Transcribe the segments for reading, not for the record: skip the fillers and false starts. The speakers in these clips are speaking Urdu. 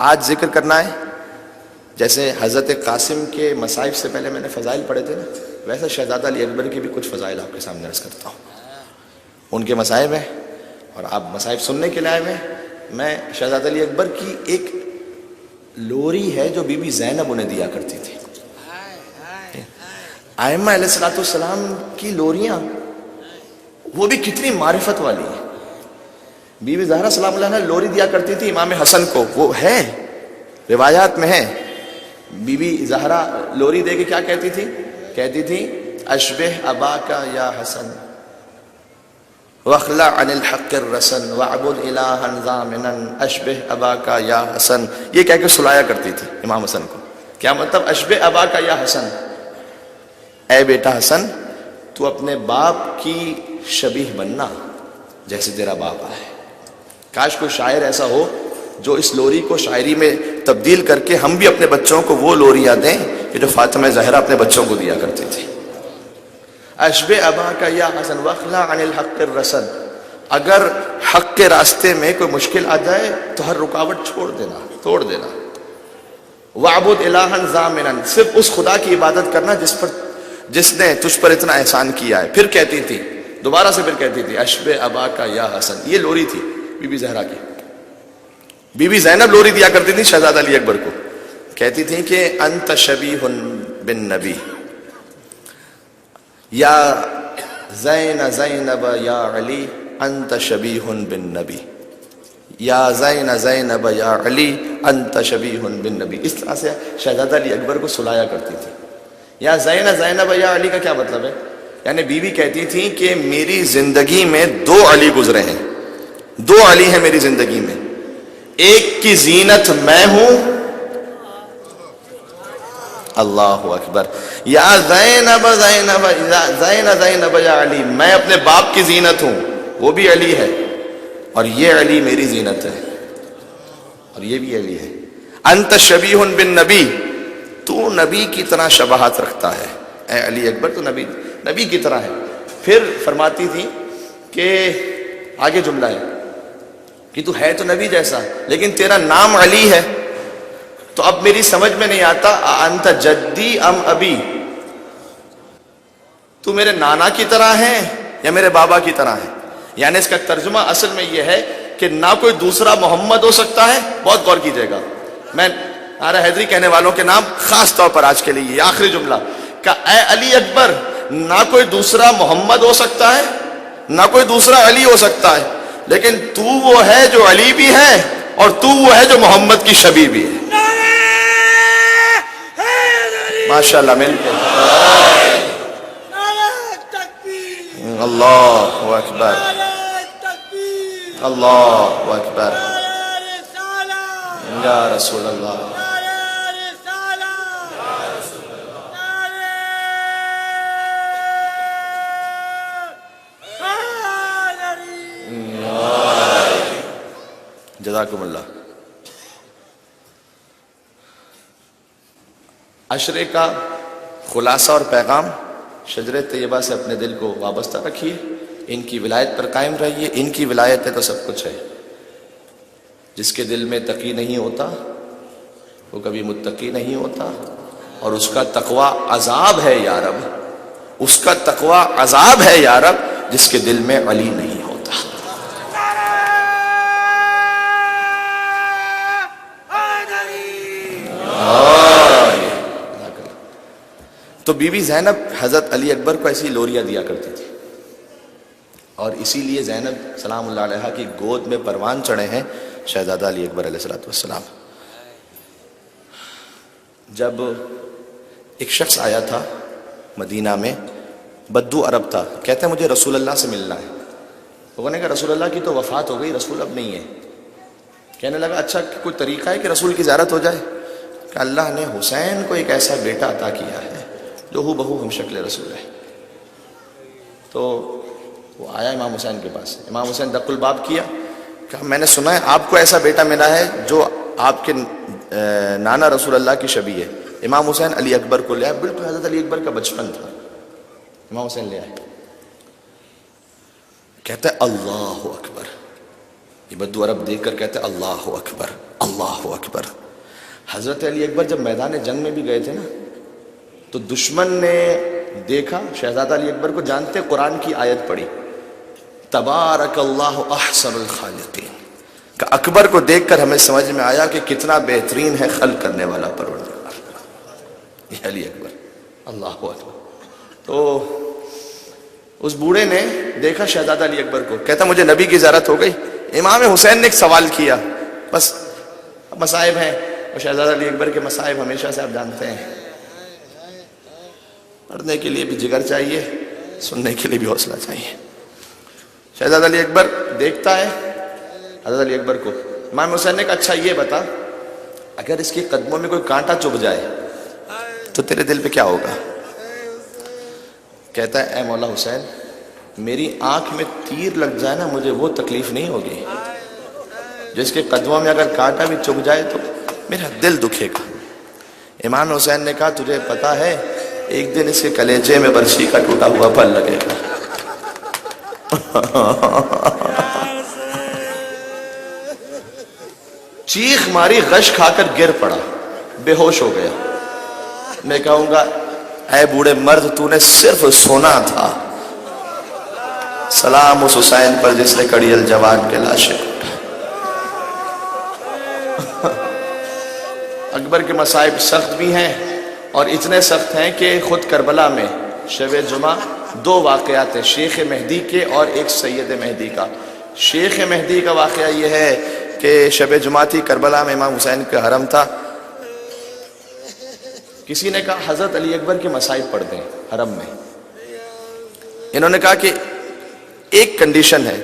آج ذکر کرنا ہے جیسے حضرت قاسم کے مصائب سے پہلے میں نے فضائل پڑھے تھے نا، ویسے شہزادہ علی اکبر کے بھی کچھ فضائل آپ کے سامنے عرض کرتا ہوں. ان کے مصائب ہیں اور آپ مصائب سننے کے لیے آئے ہوئے ہیں. میں شہزادہ علی اکبر کی ایک لوری ہے جو بی بی زینب انہیں دیا کرتی تھی. ائمہ علیہ الصلوۃ والسلام کی لوریاں وہ بھی کتنی معرفت والی ہیں. بی بی زہرا سلام اللہ علیہا لوری دیا کرتی تھی امام حسن کو، وہ ہے روایات میں ہے. بی بی زہرا لوری دے کے کیا کہتی تھی؟ کہتی تھی اشبہ اباکا یا حسن واخلع عن الحق الرسن واعبد الہا ضامنا اشبہ اباکا یا حسن. یہ کہہ کے سلایا کرتی تھی امام حسن کو. کیا مطلب؟ اشبہ اباکا یا حسن، اے بیٹا حسن تو اپنے باپ کی شبیہ بننا جیسے تیرا باپ ہے. کاش کوئی شاعر ایسا ہو جو اس لوری کو شاعری میں تبدیل کر کے ہم بھی اپنے بچوں کو وہ لوریاں دیں کہ جو فاطمہ زہرا اپنے بچوں کو دیا کرتی تھی. اشبہ اباکا یا حسن واخلع عن الحق الرسن. اگر حق کے راستے میں کوئی مشکل آ جائے تو ہر رکاوٹ چھوڑ دینا، توڑ دینا. واعبد الہا ضامنا، صرف اس خدا کی عبادت کرنا جس نے تجھ پر اتنا احسان کیا ہے. پھر کہتی تھی دوبارہ سے، پھر کہتی تھی اشبہ اباکا یا حسن. یہ لوری تھی بی بی زہرا کی. بی بی زینب لوری دیا کرتی تھی شہزادہ علی اکبر کو. کہتی تھی کہ انت شبیہ بالنبی یا زینب یا علی انت شبیہ بالنبی یا زینب یا علی انت شبیہ بالنبی. اس طرح سے شہزادہ علی اکبر کو سلایا کرتی تھی. یا زینب یا علی کا کیا مطلب ہے؟ یعنی بیوی کہتی تھی کہ میری زندگی میں دو علی گزرے ہیں، دو علی ہیں میری زندگی میں. ایک کی زینت میں ہوں، اللہ اکبر. یا زینب یا علی، میں اپنے باپ کی زینت ہوں، وہ بھی علی ہے، اور یہ علی میری زینت ہے، اور یہ بھی علی ہے. انت شبیہ بالنبی، تو نبی کی طرح شباہت رکھتا ہے اے علی اکبر، تو نبی کی طرح ہے. پھر فرماتی تھی کہ آگے جملہ ہے کہ تو ہے تو نبی جیسا لیکن تیرا نام علی ہے. تو اب میری سمجھ میں نہیں آتا انت جدی ام ابی، تو میرے نانا کی طرح ہے یا میرے بابا کی طرح ہے. یعنی اس کا ترجمہ اصل میں یہ ہے کہ نہ کوئی دوسرا محمد ہو سکتا ہے. بہت غور کیجئے گا، میں آرا حیدری کہنے والوں کے نام خاص طور پر آج کے لیے یہ آخری جملہ کہ اے علی اکبر، نہ کوئی دوسرا محمد ہو سکتا ہے نہ کوئی دوسرا علی ہو سکتا ہے، لیکن تو وہ ہے جو علی بھی ہے اور تو وہ ہے جو محمد کی شبیہ بھی ہے. ماشاءاللہ مل کے اللہ اکبر، اللہ اکبر، یا رسول اللہ. جزاکم اللہ. عشرے کا خلاصہ اور پیغام، شجر طیبہ سے اپنے دل کو وابستہ رکھیے، ان کی ولایت پر قائم رہیے. ان کی ولایت ہے تو سب کچھ ہے. جس کے دل میں تقی نہیں ہوتا وہ کبھی متقی نہیں ہوتا، اور اس کا تقوی عذاب ہے یا رب، اس کا تقوی عذاب ہے یا رب جس کے دل میں علی نہیں ہوتا. تو بی بی زینب حضرت علی اکبر کو ایسی لوریاں دیا کرتی تھی، اور اسی لیے زینب سلام اللہ علیہا کی گود میں پروان چڑھے ہیں شہزادہ علی اکبر علیہ الصلوۃ والسلام. جب ایک شخص آیا تھا مدینہ میں، بدو عرب تھا، کہتا ہے مجھے رسول اللہ سے ملنا ہے. لوگوں نے کہا رسول اللہ کی تو وفات ہو گئی، رسول اب نہیں ہے. کہنے لگا اچھا کوئی طریقہ ہے کہ رسول کی زیارت ہو جائے؟ کہ اللہ نے حسین کو ایک ایسا بیٹا عطا کیا ہے جو ہو بہو ہم شکل رسول ہے. تو وہ آیا امام حسین کے پاس. امام حسین دق الباب کیا، کہا میں نے سنا ہے آپ کو ایسا بیٹا ملا ہے جو آپ کے نانا رسول اللہ کی شبیہ ہے. امام حسین علی اکبر کو لے آئے، بالکل حضرت علی اکبر کا بچپن تھا. امام حسین لے آئے، کہتا ہے اللہ اکبر، یہ بدو عرب دیکھ کر کہتے اللہ اکبر اللہ اکبر۔ حضرت علی اکبر جب میدان جنگ میں بھی گئے تھے نا تو دشمن نے دیکھا شہزادہ علی اکبر کو، جانتے قرآن کی آیت پڑھی تبارک اللہ احسن الخالقین، کہ اکبر کو دیکھ کر ہمیں سمجھ میں آیا کہ کتنا بہترین ہے خلق کرنے والا پروردگار، یہ علی اکبر اللہ اکبر۔ تو اس بوڑھے نے دیکھا شہزادہ علی اکبر کو، کہتا مجھے نبی کی زیارت ہو گئی۔ امام حسین نے ایک سوال کیا، بس مصائب ہیں، اور شہزادہ علی اکبر کے مصائب ہمیشہ سے آپ جانتے ہیں، پڑھنے کے لیے بھی جگر چاہیے، سننے کے لیے بھی حوصلہ چاہیے۔ شہزادہ علی اکبر دیکھتا ہے حضرت علی اکبر کو، امام حسین نے کہا اچھا یہ بتا اگر اس کے قدموں میں کوئی کانٹا چبھ جائے تو تیرے دل پہ کیا ہوگا؟ کہتا ہے اے مولا حسین میری آنکھ میں تیر لگ جائے نا مجھے وہ تکلیف نہیں ہوگی، جس کے قدموں میں اگر کانٹا بھی چبھ جائے تو میرا دل دکھے گا۔ امام حسین نے کہا تجھے پتا ہے ایک دن اس کے کلیجے میں برچھی کا ٹوٹا ہوا پھل لگے گا۔ چیخ ماری، غش کھا کر گر پڑا، بے ہوش ہو گیا۔ میں کہوں گا اے بوڑھے مرد تو نے صرف سونا تھا، سلام اس حسین پر جس نے کڑی الجوان کے لاشے کو۔ اکبر کے مصائب سخت بھی ہیں اور اتنے سخت ہیں کہ خود کربلا میں شب جمعہ دو واقعات ہیں، شیخ مہدی کے اور ایک سید مہدی کا۔ شیخ مہدی کا واقعہ یہ ہے کہ شب جمعہ تھی، کربلا میں امام حسین کا حرم تھا، کسی نے کہا حضرت علی اکبر کے مصائب پڑھ دیں حرم میں۔ انہوں نے کہا کہ ایک کنڈیشن ہے،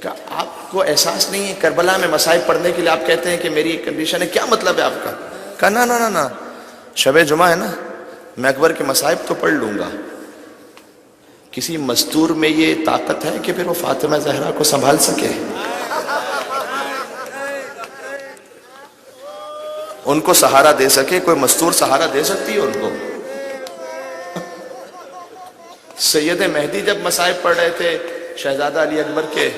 کہ آپ کو احساس نہیں ہے کربلا میں مصائب پڑھنے کے لیے آپ کہتے ہیں کہ میری ایک کنڈیشن ہے، کیا مطلب ہے آپ کا؟ کہا نا نا نا نا شب جمعہ ہے نا میں اکبر کے مصائب تو پڑھ لوں گا، کسی مستور میں یہ طاقت ہے کہ پھر وہ فاطمہ زہرا کو سنبھال سکے؟ ان کو سہارا دے سکے؟ کوئی مستور سہارا دے سکتی ہے ان کو؟ سید مہدی جب مصائب پڑھ رہے تھے شہزادہ علی اکبر کے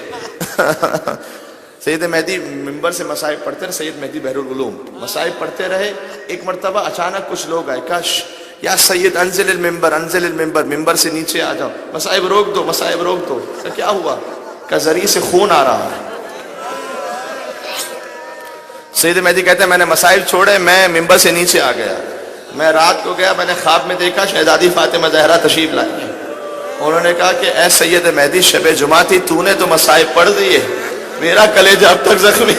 سید مہدی ممبر سے مصائب پڑھتے رہے، سید مہدی بحر العلوم مصائب پڑھتے رہے۔ ایک مرتبہ اچانک کچھ لوگ آئے، کاش یا سید انزل المنبر انزل المنبر، ممبر سے نیچے آ جاؤ، مصائب روک دو مصائب روک دو۔ کیا ہوا؟ کہ ذریعے سے خون آ رہا ہے۔ سید مہدی کہتے ہیں میں نے مصائب چھوڑے، میں ممبر سے نیچے آ گیا، میں رات کو گیا، میں نے خواب میں دیکھا شہزادی فاطمہ زہرا تشریف لائی ہے۔ انہوں نے کہا کہ اے سید مہدی شب جمعہ تھی، تو نے تو مصائب پڑھ دیے، میرا کلیجہ اب تک زخمی۔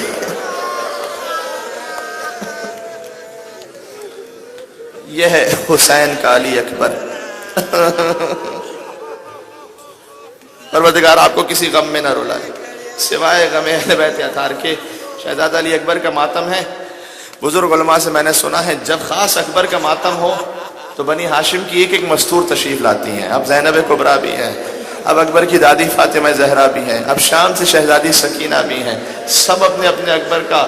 یہ ہے حسین کا علی اکبر۔ پروردگار آپ کو کسی غم میں نہ رلائے سوائے غم اہل بیت اطہار کے۔ شہزادہ علی اکبر کا ماتم ہے، بزرگ علماء سے میں نے سنا ہے جب خاص اکبر کا ماتم ہو تو بنی ہاشم کی ایک ایک مستور تشریف لاتی ہیں۔ اب زینب کبریٰ بھی ہیں، اب اکبر کی دادی فاطمہ زہرا بھی ہیں، اب شام سے شہزادی سکینہ بھی ہیں، سب اپنے اپنے اکبر کا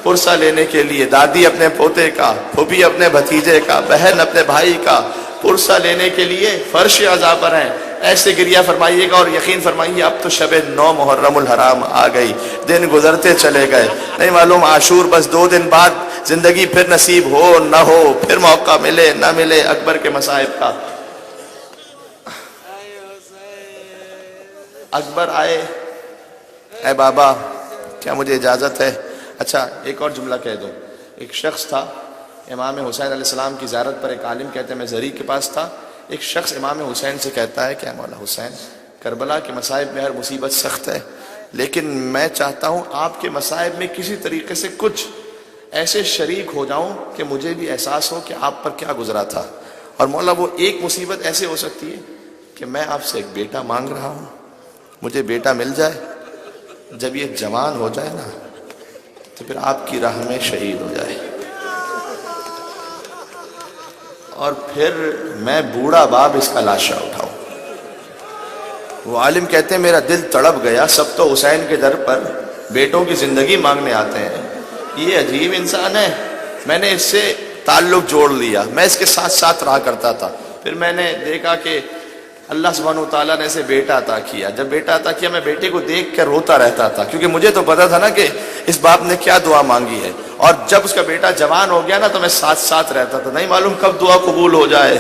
پرسہ لینے کے لیے، دادی اپنے پوتے کا، پھوپھی اپنے بھتیجے کا، بہن اپنے بھائی کا پرسہ لینے کے لیے فرش عزا پر ہیں۔ ایسے گریہ فرمائیے گا اور یقین فرمائیے اب تو شب 9 محرم الحرام آ گئی، دن گزرتے چلے گئے، نہیں معلوم عاشور بس 2 دن بعد زندگی پھر نصیب ہو نہ ہو، پھر موقع ملے نہ ملے اکبر کے مصائب کا۔ اکبر آئے، اے بابا کیا مجھے اجازت ہے؟ اچھا ایک اور جملہ کہہ دوں، ایک شخص تھا امام حسین علیہ السلام کی زیارت پر، ایک عالم کہتے ہیں میں زری کے پاس تھا، ایک شخص امام حسین سے کہتا ہے کہ اے مولا حسین کربلا کے مصائب میں ہر مصیبت سخت ہے، لیکن میں چاہتا ہوں آپ کے مصائب میں کسی طریقے سے کچھ ایسے شریک ہو جاؤں کہ مجھے بھی احساس ہو کہ آپ پر کیا گزرا تھا۔ اور مولا وہ ایک مصیبت ایسے ہو سکتی ہے کہ میں آپ سے ایک بیٹا مانگ رہا ہوں، مجھے بیٹا مل جائے، جب یہ جوان ہو جائے نا تو پھر آپ کی راہ میں شہید ہو جائے، اور پھر میں بوڑھا باپ اس کا لاشا اٹھاؤں۔ وہ عالم کہتے ہیں میرا دل تڑپ گیا، سب تو حسین کے در پر بیٹوں کی زندگی مانگنے آتے ہیں، یہ عجیب انسان ہے۔ میں نے اس سے تعلق جوڑ لیا، میں اس کے ساتھ ساتھ رہا کرتا تھا، پھر میں نے دیکھا کہ اللہ سبحانہ وتعالیٰ نے اسے بیٹا عطا کیا. جب بیٹا عطا کیا میں بیٹے کو دیکھ کر روتا رہتا تھا، کیونکہ مجھے تو پتا تھا نا کہ اس باپ نے کیا دعا مانگی ہے. اور جب اس کا بیٹا جوان ہو گیا نا تو میں ساتھ ساتھ رہتا تھا، نہیں معلوم کب دعا قبول ہو جائے،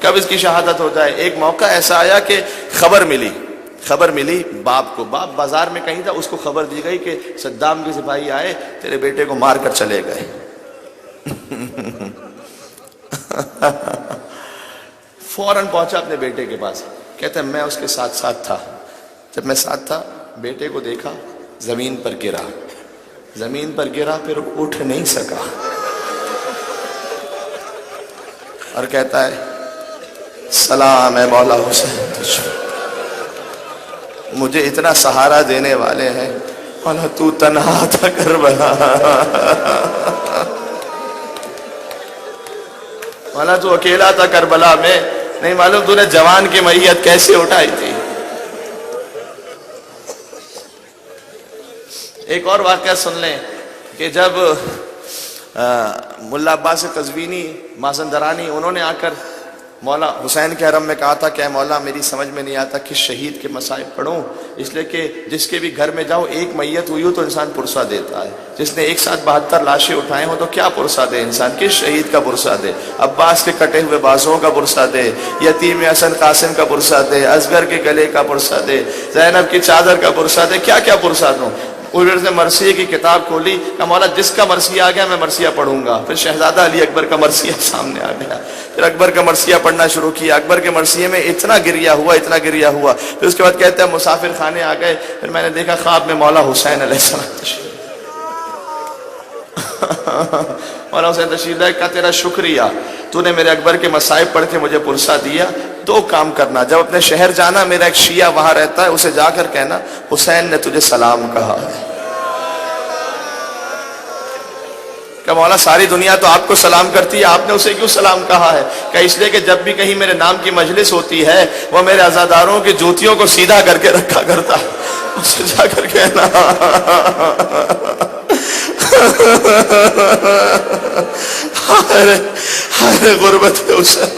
کب اس کی شہادت ہو جائے. ایک موقع ایسا آیا کہ خبر ملی باپ کو. باپ بازار میں کہیں تھا، اس کو خبر دی گئی کہ صدام کے سپاہی آئے، تیرے بیٹے کو مار کر چلے گئے. فوراً پہنچا اپنے بیٹے کے پاس، کہتے ہیں میں اس کے ساتھ ساتھ تھا. جب میں ساتھ تھا بیٹے کو دیکھا زمین پر گرا پھر اٹھ نہیں سکا، اور کہتا ہے سلام ہے مولا حسین تجھ پر، مجھے اتنا سہارا دینے والے ہیں. مولا تو تنہا تھا کربلا، مولا تو اکیلا تھا کربلا میں، نہیں معلوم تو نے جوان کی میت کیسے اٹھائی تھی. ایک اور واقعہ سن لیں کہ جب ملا عباس قزوینی مازندرانی انہوں نے آ کر مولا حسین کے حرم میں کہا تھا کہ اے مولا میری سمجھ میں نہیں آتا کس شہید کے مصائب پڑھوں، اس لیے کہ جس کے بھی گھر میں جاؤ ایک میت ہوئی ہو تو انسان پرسہ دیتا ہے، جس نے ایک ساتھ 72 لاشیں اٹھائے ہوں تو کیا پرسہ دے انسان، کس شہید کا پرسہ دے، عباس کے کٹے ہوئے بازوں کا پرسہ دے، یتیم حسن قاسم کا پرسہ دے، اصغر کے گلے کا پرسہ دے، زینب کی چادر کا پرسہ دے، کیا کیا پرسہ دوں. ادھر سے مرثیے کی کتاب کھولی کہ مولا جس کا مرثیہ آ گیا میں مرثیہ پڑھوں گا. پھر شہزادہ علی اکبر کا مرثیہ سامنے آ گیا، پھر اکبر کا مرثیہ پڑھنا شروع کیا. اکبر کے مرثیے میں اتنا گریا ہوا. پھر اس کے بعد کہتے ہیں مسافر خانے آ گئے. پھر میں نے دیکھا خواب میں مولا حسین علیہ السلام تشریف مولا حسین تشریف لائے. کہا تیرا شکریہ، تو نے میرے اکبر کے مصائب پڑھ کے مجھے پرسہ دیا. دو کام کرنا، جب اپنے شہر جانا میرا ایک شیعہ وہاں رہتا ہے، اسے جا کر کہنا حسین نے تجھے سلام کہا ہے. کہ مولا ساری دنیا تو آپ کو سلام کرتی ہے، آپ نے اسے کیوں سلام کہا ہے؟ کہ اس لیے کہ جب بھی کہیں میرے نام کی مجلس ہوتی ہے وہ میرے عزاداروں کی جوتیوں کو سیدھا کر کے رکھا کرتا ہے. اسے جا کر کہنا غربت حسین،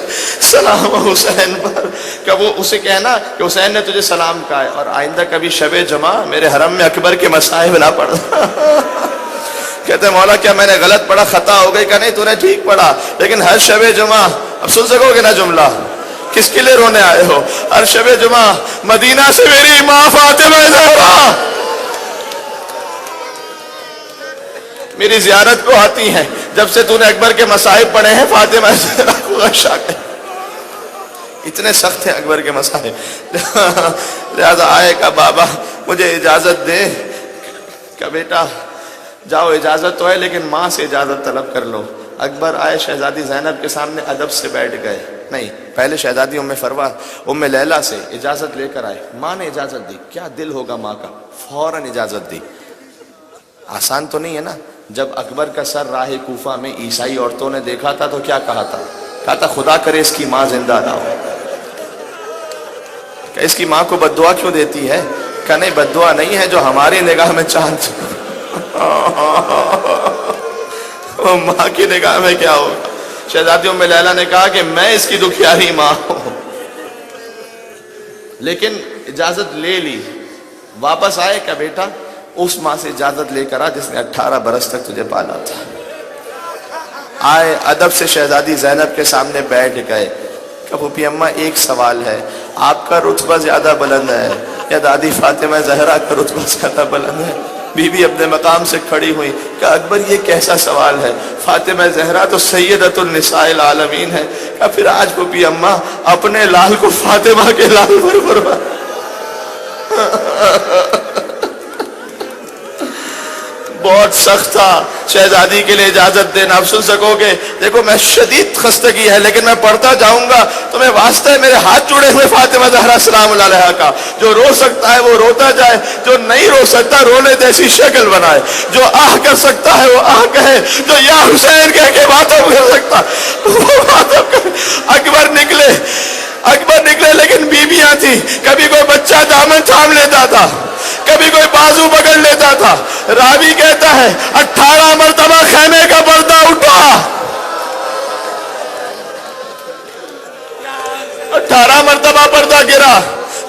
سلام حسین پر. کہ وہ اسے کہنا کہ حسین نے تجھے سلام کہا ہے، اور آئندہ کبھی شب جمعہ میرے حرم میں اکبر کے مصائب نہ پڑھنا. کہتے ہیں مولا کیا میں نے غلط پڑھا، خطا ہو گئی؟ کہ نہیں تو نے ٹھیک پڑھا، لیکن ہر شب جمعہ، اب سن سکو گے نا جملہ، کس کے لیے رونے آئے ہو؟ ہر شب جمعہ مدینہ سے میری ماں فاطمہ زہرا میری زیارت کو آتی ہیں. جب سے تو نے اکبر کے مصائب پڑھے ہیں فاطمہ زہرا کو غشا کر. اتنے سخت ہیں اکبر کے مصائب. لہذا آئے کہ بابا مجھے اجازت دے. کہ بیٹا جاؤ اجازت تو ہے لیکن ماں سے اجازت طلب کر لو. اکبر آئے شہزادی زینب کے سامنے ادب سے بیٹھ گئے. نہیں، پہلے شہزادی ام لیلہ سے اجازت لے کر آئے. ماں نے اجازت دی. کیا دل ہوگا ماں کا، فوراً اجازت دی. آسان تو نہیں ہے نا. جب اکبر کا سر راہ کوفہ میں عیسائی عورتوں نے دیکھا تھا تو کیا کہا تھا؟ کہا تھا خدا کرے اس کی ماں زندہ نہ ہو. کہ اس کی ماں کو بد دعا کیوں دیتی ہے؟ کہ نہیں، بد دعا نہیں ہے، جو ہماری نگاہ میں چاند ماں کی نگاہ میں کیا ہوگا. شہزادی ام لیلہ نے کہا کہ میں اس کی دکھیاری ماں ہوں. لیکن اجازت لے لی. واپس آئے کہ بیٹا اس ماں سے اجازت لے کر آ جس نے 18 برس تک تجھے پالا تھا. آئے ادب سے شہزادی زینب کے سامنے بیٹھ گئے. کہ پھوپھی اماں ایک سوال ہے، آپ کا رتبہ زیادہ بلند ہے یا دادی فاطمہ زہرا کا رتبہ زیادہ بلند ہے؟ بی بی اپنے مقام سے کھڑی ہوئی. کہ اکبر یہ کیسا سوال ہے، فاطمہ زہرا تو سیدۃ النساء العالمین ہے. کہ پھر آج پھوپھی اماں اپنے لال کو فاطمہ کے لال پر قربان. بہت سخت تھا شہزادی کے لیے اجازت دینا. اب سن سکو گے. دیکھو میں شدید خستگی ہے لیکن میں پڑھتا جاؤں گا. تمہیں واسطہ ہے میرے ہاتھ جڑے ہوئے فاطمہ زہرا سلام اللہ علیہا کا. جو رو سکتا ہے وہ روتا جائے، جو نہیں رو سکتا رونے جیسی شکل بنائے. جو آہ کر سکتا ہے وہ آہ کہے، جو یا حسین کہہ کے ماتم کر سکتا وہ ماتم کرے. اکبر نکلے لیکن بیویاں تھیں. کبھی کوئی بچہ دامن تھام لیتا تھا، کبھی کوئی بازو پکڑ لیتا تھا. راوی کہتا ہے 18 مرتبہ خیمے کا پردہ اٹھا. 18 مرتبہ پردہ گرا.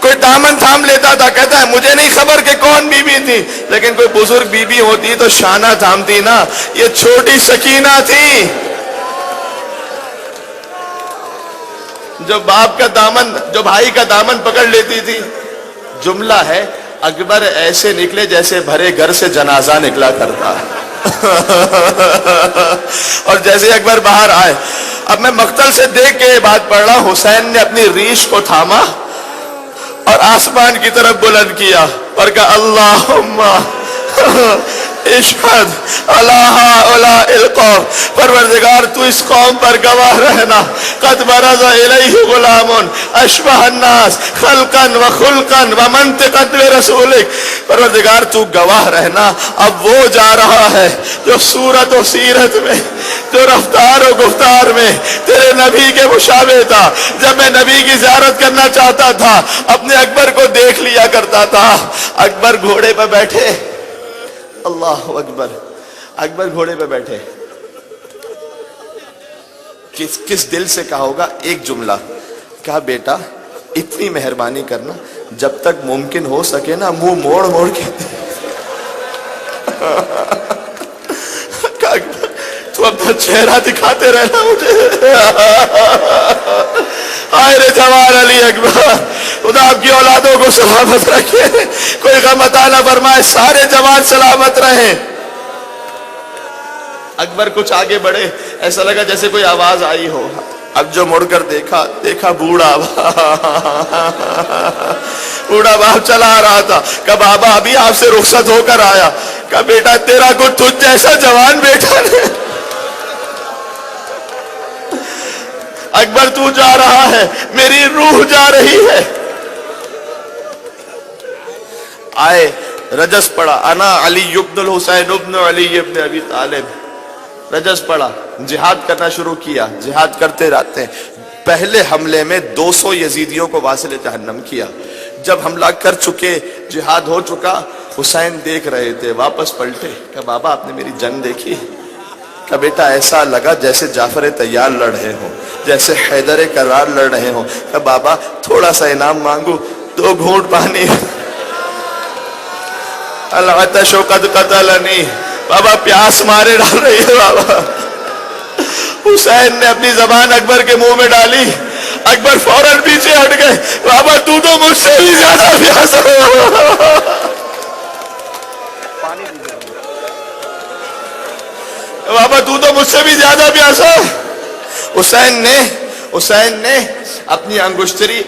کوئی دامن تھام لیتا تھا, کہتا ہے مجھے نہیں خبر کہ کون بی بی تھی, لیکن کوئی بزرگ بی بی ہوتی تو شانہ تھامتی نا. یہ چھوٹی سکینہ تھی جو باپ کا دامن, جو بھائی کا دامن پکڑ لیتی تھی. جملہ ہے اکبر ایسے نکلے جیسے بھرے گھر سے جنازہ نکلا کرتا ہے. اور جیسے اکبر باہر آئے, اب میں مقتل سے دیکھ کے یہ بات پڑھ رہا ہوں, حسین نے اپنی ریش کو تھاما اور آسمان کی طرف بلند کیا اور کہا اللہم اشہد علی ہؤلاء القوم, پروردگار تو اس قوم پر گواہ رہنا. قد برز الیہ غلام اشبہ الناس خلقا وخلقا ومنطقا برسولک, پروردگار تو گواہ رہنا. اب وہ جا رہا ہے جو صورت و سیرت میں, جو رفتار و گفتار میں تیرے نبی کے مشابہ تھا. جب میں نبی کی زیارت کرنا چاہتا تھا اپنے اکبر کو دیکھ لیا کرتا تھا. اکبر گھوڑے پہ بیٹھے, اللہ اکبر, اکبر گھوڑے پہ بیٹھے, کس دل سے کہا ہوگا ایک جملہ, کہا بیٹا اتنی مہربانی کرنا, جب تک ممکن ہو سکے نا منہ موڑ موڑ کے تو اپنا چہرہ دکھاتے رہنا مجھے. آئے رے جوان علی اکبر, خدا آپ کی اولادوں کو سلامت رکھے, کوئی غم عطا نہ فرمائے, سارے جوان سلامت رہیں. اکبر کچھ آگے بڑھے, ایسا لگا جیسے کوئی آواز آئی ہو. اب جو مڑ کر دیکھا بوڑھا بوڑھا باپ چلا آ رہا تھا. کہا بابا ابھی آپ سے رخصت ہو کر آیا. کہا بیٹا تیرا کو تجھ جیسا جوان بیٹا نہیں. اکبر تو جا رہا ہے, میری روح جا رہی ہے. آئے رجس پڑا, انا علی ابن الحسین ابن علی ابن ابی طالب. رجس پڑا, جہاد کرنا شروع کیا, جہاد کرتے رہتے ہیں. پہلے حملے میں 200 یزیدیوں کو واصل جہنم کیا. جب حملہ کر چکے, جہاد ہو چکا, حسین دیکھ رہے تھے, واپس پلٹے. کہ بابا آپ نے میری جنگ دیکھی؟ کہ بیٹا ایسا لگا جیسے جعفر طیار لڑ رہے ہوں, جیسے حیدر کرار لڑ رہے ہوں. کہ بابا تھوڑا سا انعام مانگو, 2 گھونٹ پانی. العطش قد قتلنی, بابا پیاس مارے ڈال رہی ہے بابا. حسین نے اپنی زبان اکبر کے منہ میں ڈالی, اکبر فوراً پیچھے ہٹ گئے. بابا تو مجھ سے بھی زیادہ پیاس ہو. بابا تو مجھ سے بھی زیادہ پیاسا. حسین نے اپنی انگشتری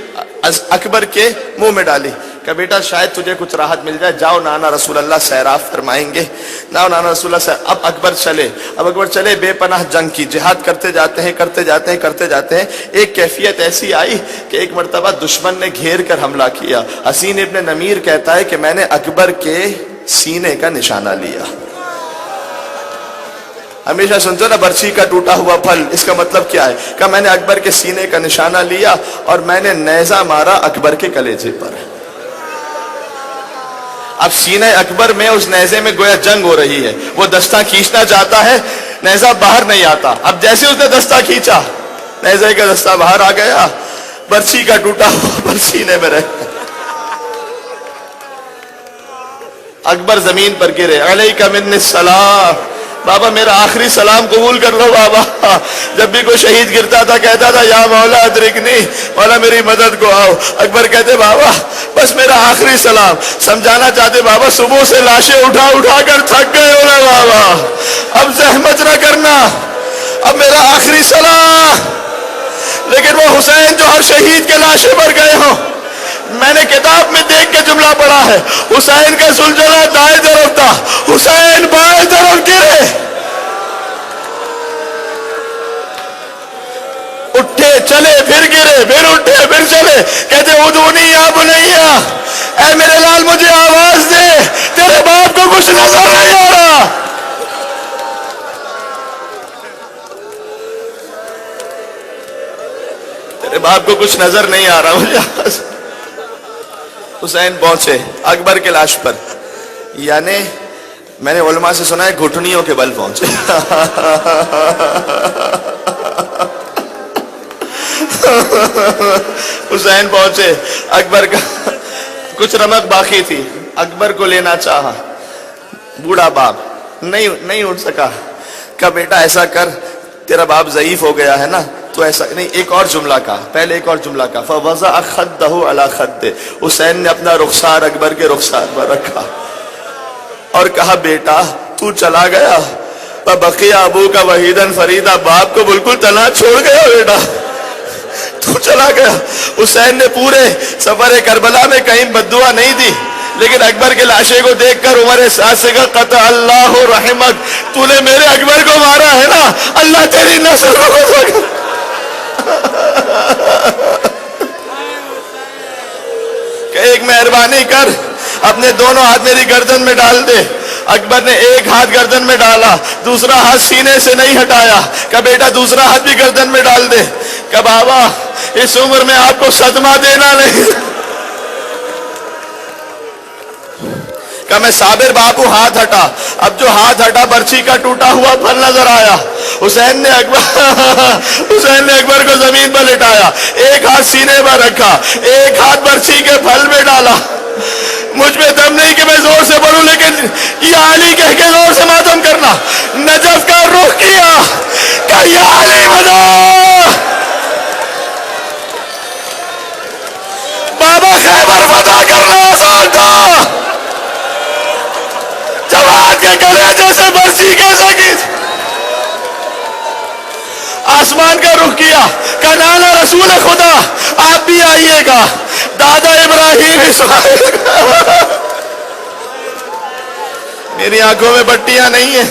اکبر کے منہ میں ڈالی. کہ بیٹا شاید تجھے کچھ راحت مل جائے, جاؤ نانا رسول اللہ سیراف فرمائیں گے. نانا رسول اللہ اب اکبر چلے بے پناہ جنگ کی, جہاد کرتے جاتے ہیں. ایک کیفیت ایسی آئی کہ ایک مرتبہ دشمن نے گھیر کر حملہ کیا. حسین ابن نمیر کہتا ہے کہ میں نے اکبر کے سینے کا نشانہ لیا. ہمیشہ سنتے نا برچھی کا ٹوٹا ہوا پھل, اس کا مطلب کیا ہے؟ کہ میں نے اکبر کے سینے کا نشانہ لیا اور میں نے نیزہ مارا اکبر کے کلیجے پر. اب سینہ اکبر میں اس نیزے میں گویا جنگ ہو رہی ہے. وہ دستہ کھینچنا چاہتا ہے, نیزہ باہر نہیں آتا. اب جیسے اس نے دستہ کھینچا, نیزے کا دستہ باہر آ گیا, برچھی کا ٹوٹا ہوا پھل سینے میں رہ گیا. اکبر زمین پر گرے. علیک منی السلام, بابا میرا آخری سلام قبول کر لو بابا. جب بھی کوئی شہید گرتا تھا کہتا تھا یا مولا ادرکنی, مولا میری مدد کو آؤ. اکبر کہتے بابا بس میرا آخری سلام. سمجھانا چاہتے بابا صبح سے لاشیں اٹھا کر تھک گئے ہو نا بابا, اب زحمت نہ کرنا, اب میرا آخری سلام. لیکن وہ حسین جو ہر شہید کے لاشیں پر گئے ہوں, میں نے کتاب میں دیکھ کے جملہ پڑھا ہے, حسین کا زلزلہ دائیں طرف تھا, حسین بائیں طرف گرے. اٹھے چلے پھر گرے, پھر اٹھے پھر چلے. کہتے ادعونی یا بنیا, اے میرے لال مجھے آواز دے, تیرے باپ کو کچھ نظر نہیں آ رہا. تیرے باپ کو کچھ نظر نہیں آ رہا مجھے. حسین پہنچے اکبر کے لاش پر, یعنی میں نے علماء سے سنا ہے گھٹنیوں کے بل پہنچے. حسین پہنچے، اکبر کا کچھ رمق باقی تھی، اکبر کو لینا چاہا، بوڑھا باپ نہیں اٹھ سکا، کہا بیٹا ایسا کر، تیرا باپ ضعیف ہو گیا ہے نا، تو ایسا نہیں، ایک اور جملہ کہا، پہلے ایک اور جملہ کہا، فَوَضَعَ خَدَّهُ عَلَى خَدِّهِ، حسین نے اپنا رخسار اکبر کے رخسار پر رکھا اور کہا بیٹا تو چلا گیا، بقی ابو کا وحیدن فریدا، باپ کو بالکل تنہا چھوڑ گیا بیٹا، تو چلا گیا۔ حسین نے پورے سفر کربلا میں کہیں بددعا نہیں دی، لیکن اکبر کے لاشے کو دیکھ کر عمر سعد سے کہا قطع اللہ رحمک، تو نے میرے اکبر کو مارا ہے نا، اللہ تیری نسل کو کہ ایک مہربانی کر، اپنے دونوں ہاتھ میری گردن میں ڈال دے۔ اکبر نے ایک ہاتھ گردن میں ڈالا، دوسرا ہاتھ سینے سے نہیں ہٹایا، کہ بیٹا دوسرا ہاتھ بھی گردن میں ڈال دے، کہ بابا اس عمر میں آپ کو صدمہ دینا نہیں، کہ میں صابر باپو، ہاتھ ہٹا۔ اب جو ہاتھ ہٹا برچھی کا ٹوٹا ہوا پھل نظر آیا، حسین نے اکبر کو زمین پر لٹایا، ایک ہاتھ سینے پر رکھا، ایک ہاتھ برچھی کے پھل میں ڈالا۔ مجھ میں دم نہیں کہ میں زور سے پڑھوں، لیکن یا علی کہہ کے زور سے ماتم کرنا۔ نجف کا رخ کیا کہ یا علی بنا، بابا خیبر فتح کرنا آسان تھا، جواد کے گلے جیسے برچھی کیسے کی، آسمان کا رخ کیا کہ نانا رسول خدا آپ بھی آئیے گا، دادا ابراہیم اسماعیل کا۔ میری آنکھوں میں پٹیاں نہیں ہیں،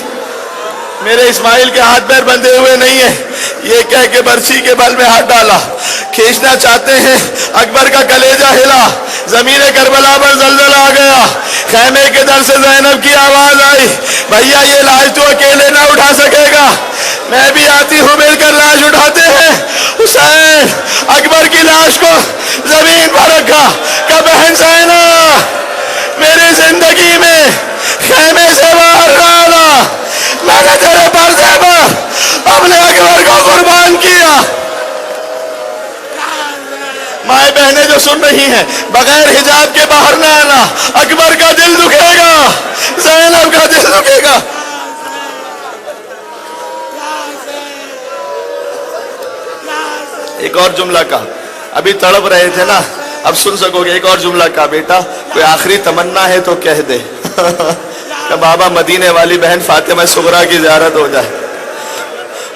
میرے اسماعیل کے ہاتھ پیر بندھے ہوئے نہیں ہیں، یہ کہہ کے برچھی کے بل میں ہاتھ ڈالا، کھینچنا چاہتے ہیں، اکبر کا کلیجہ ہلا، زمین کربلا پر زلزلہ آ گیا، خیمے کے در سے زینب کی آواز آئی، بھیا یہ لاش تو اکیلے نہ اٹھا سکے گا، میں بھی آتی ہوں، مل کر لاش اٹھاتے ہیں۔ حسین اکبر کی لاش کو زمین پر رکھا کہ بہن زینب میری زندگی میں خیمے سے باہر نہ آنا، میں نے تیرے پردے پر اپنے اکبر کو قربان کیا۔ مائیں بہنیں جو سن رہی ہیں، بغیر حجاب کے باہر نہ آنا، اکبر کا دل دکھے گا، زینب کا دل دکھے گا۔ ایک اور جملہ کہا، ابھی تڑپ رہے تھے نا، اب سن سکو گے، ایک اور جملہ کہا بیٹا کوئی آخری تمنا ہے تو کہہ دے، کہ بابا مدینے والی بہن فاطمہ صغرا کی زیارت ہو جائے۔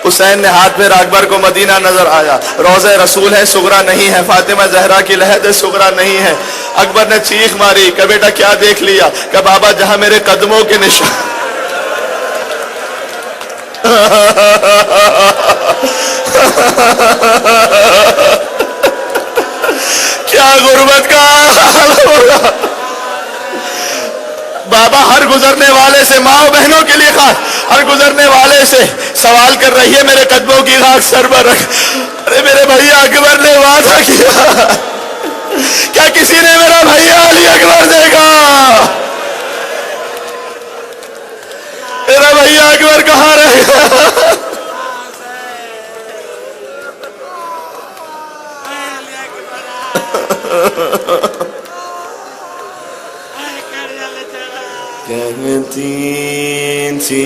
حسین نے ہاتھ میں اکبر کو مدینہ نظر آیا، روضہ رسول ہے صغرا نہیں ہے، فاطمہ زہرا کی لحد صغرا نہیں ہے۔ اکبر نے چیخ ماری کہ بیٹا کیا دیکھ لیا، کہ بابا جہاں میرے قدموں کے نشان کیا غربت کا حال ہوگا۔ بابا ہر گزرنے والے سے، ماں و بہنوں کے لیے خاص، ہر گزرنے والے سے سوال کر رہی ہے میرے قدموں کی خاک سر پر رکھ۔ ارے میرے بھیا اکبر نے وعدہ کیا، کیا کسی نے میرا بھیا علی اکبر دیکھا؟ میرا بھیا اکبر کہاں رہ گیا؟ کہتی تھی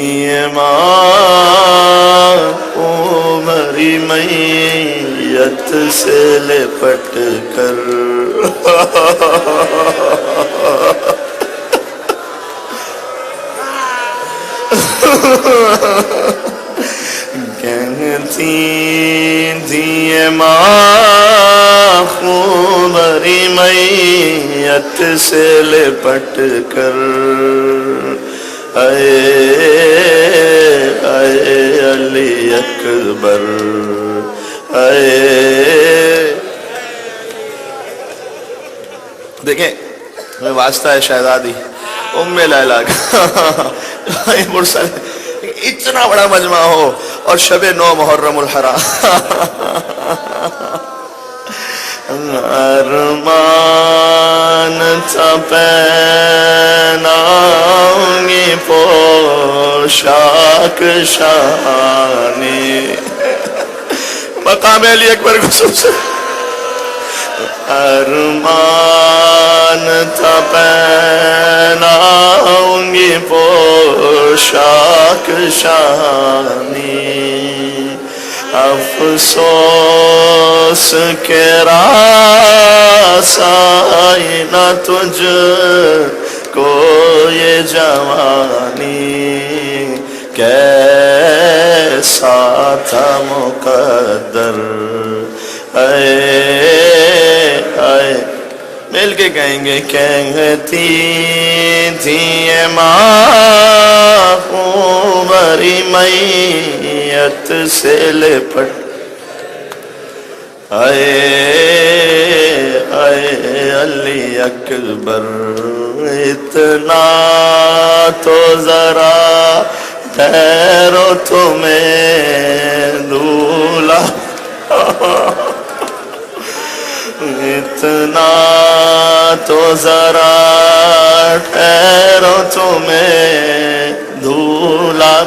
ماں عمری میت سے لپٹ کر، کہتی تھی ماں عمری میت سے لپٹ کر، اے علی اکبر، دیکھیں میں واسطہ ہے شہزادی ام لیلا کا مرسل، اتنا بڑا مجمع ہو اور شب 9 محرم الحرام، ارمان تھا پہناؤں گی پوشاک شانی، مقام علی اکبر کو سن سے ارمان تھا پہناؤں گی پوشاک شانی، افسوس کہ راس آئی نہ تجھ کو یہ جوانی، کیسا تھا مقدر اے اے، مل کے کہیں گے کہتی تھی یہ ماں عمری میت سے لپٹ، اے اے علی اکبر اتنا تو ذرا ٹھہرو تمہیں دولہا، اتنا تو ذرا ٹھہرو تمہیں دولہا،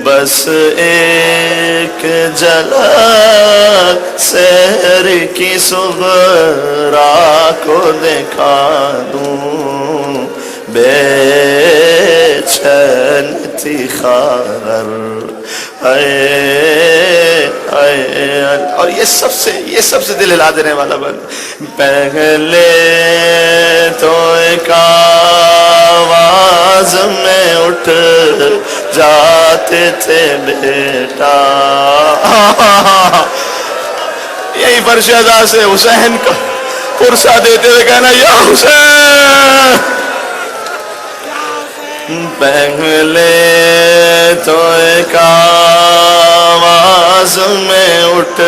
بس ایک جھلک سحر کی صغرا کو دکھا دوں، بے چین تھی خاطر اے اے، اور یہ سب سے دل ہلا دینے والا بند، پہلے تو ایک آواز میں اٹھ جاتے تھے بیٹا، یہی فرش ادا سے حسین کا پرسہ دیتے ہوئے کہنا یا حسین، پہلے تو ایک آواز میں اٹھ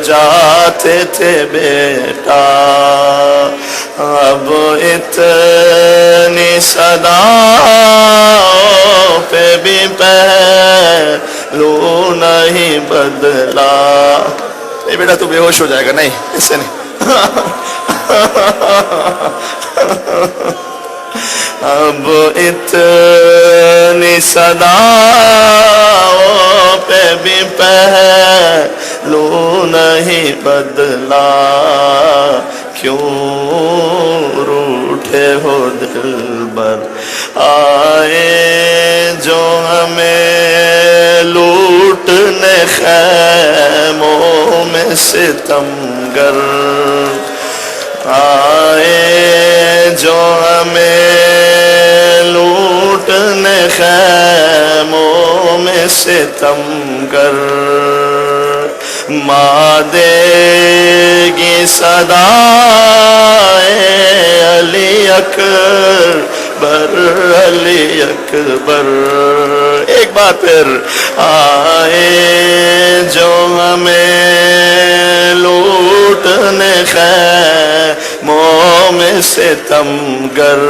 جاتے تھے بیٹا، اب اتنی صداؤں پہ بھی پہلو نہیں بدلا، اے بیٹا تو بے ہوش ہو جائے گا، نہیں ایسے نہیں، اب اتنی صداؤں پہ بھی پہلو نہیں بدلا، کیوں روٹھے ہو دلبر، آئے جو ہمیں لوٹنے خیموں میں ستمگر، آئے جو ہمیں لوٹنے خیموں میں ستمگر، ماں دے گی صدائے علی اکبر علی اکبر، ایک بار پھر، آئے جو ہمیں لوٹنے خیموں میں ستمگر،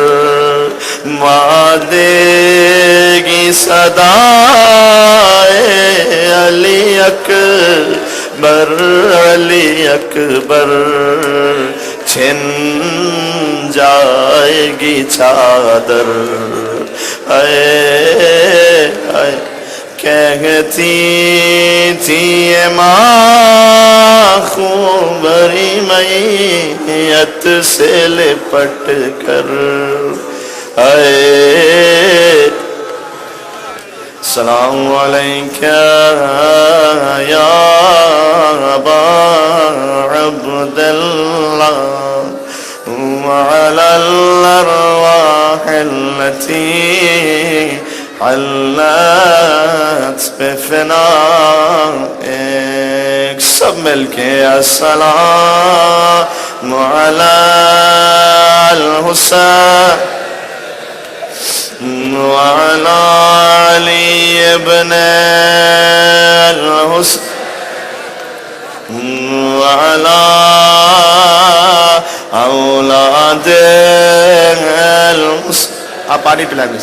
ماں دے گی صدائے علی اکبر علی اکبر، چھن جائے گی چادر اے اے، کہتی تھی یہ ماں خونبری میت سے لپٹ کر، اے السلام علیکہ یا ابا عبداللہ وعلی الارواح التي علت بفنائك، سب مل کے السلام علی الحسین وعلى علي ابن الحسين وعلى اولاد الحسين، آپ پانی پلائیں گے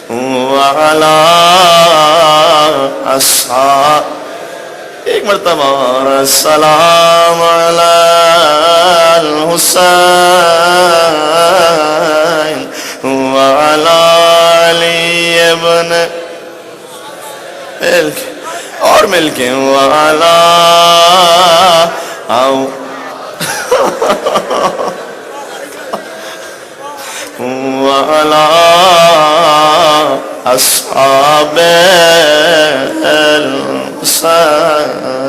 وعلى اصحاب، ایک مرتبہ السلام علی الحسین وعلی علی ابن، اور مل کے وعلی آؤ وعلى أصحاب الحسين